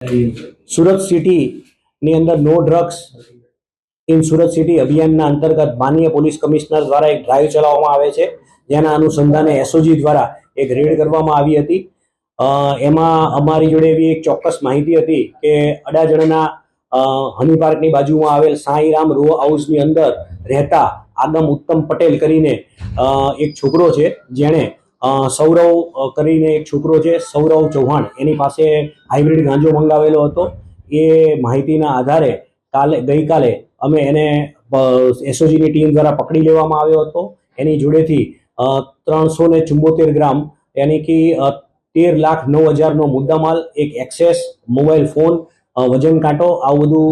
સુરત સિટીની અંદર no drugs in Surat city અભિયાનના અંતર્ગત માનનીય પોલીસ કમિશનર દ્વારા એક ડ્રાઈવ ચલાવવામાં આવે છે, જેના અનુસંધાને એસઓજી દ્વારા એક રેડ કરવામાં આવી હતી. એમાં અમારી જોડે એવી એક ચોક્કસ માહિતી હતી કે અડાજણના હની પાર્કની બાજુમાં આવેલ સાંઈરામ રો હાઉસની અંદર રહેતા આગમ ઉત્તમ પટેલ કરીને એક છોકરો છે, જેણે સૌરવ કરીને એક છોકરો છે, સૌરવ ચૌહાણ, એની પાસે હાઇબ્રિડ ગાંજો મંગાવેલો હતો. એ માહિતીના આધારે ગઈકાલે અમે એને એસઓજીની ટીમ દ્વારા પકડી લેવામાં આવ્યો હતો. એની જોડેથી 374 ગ્રામ યાની કે 13,09,000નો મુદ્દામાલ, એક એક્સેસ મોબાઈલ ફોન, વજન કાંટો, આવું બધું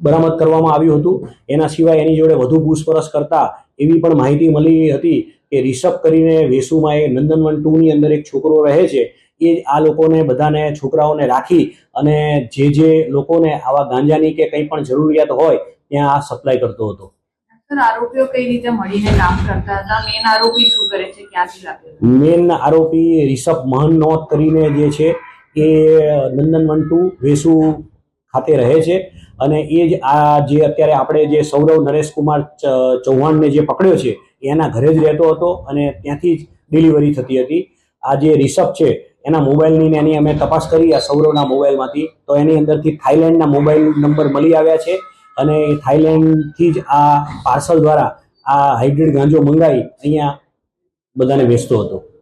બરામદ કરવામાં આવ્યું હતું. એના સિવાય એની જોડે વધુ પૂછપરછ કરતા એવી પણ માહિતી મળી હતી કે રિષભ કરીને વેસુમાં એ નંદનવન 2 ની અંદર એક છોકરો રહે છે. એ આ લોકોને બધાને છોકરાઓને રાખી અને જે લોકોને આવા ગાંજાની કે કંઈ પણ જરૂરિયાત હોય ત્યાં આ સપ્લાય કરતો હતો. આરોપીઓ કઈ રીતે મળીને કામ કરતા હતા? મેન આરોપી શું કરે છે, ક્યાંથી લાવે? મેન આરોપી રિષભ મહનોત કરીને જે છે એ નંદનવન 2 વેસુ ખાતે રહે છે અને એ જ આ જે અત્યારે આપણે જે સૌરવ નરેશકુમાર ચૌહાણને જે પકડ્યો છે એના ઘરે જ રહેતો હતો અને ત્યાંથી જ ડિલિવરી થતી હતી. આ જે રિષભ છે એના મોબાઈલની એની અમે તપાસ કરી આ સૌરવના મોબાઈલમાંથી, તો એની અંદરથી થાઈલેન્ડના મોબાઈલ નંબર મળી આવ્યા છે અને થાઈલેન્ડથી જ આ પાર્સલ દ્વારા આ હાઇબ્રિડ ગાંજો મંગાવી અહીંયા બધાને વેચતો હતો.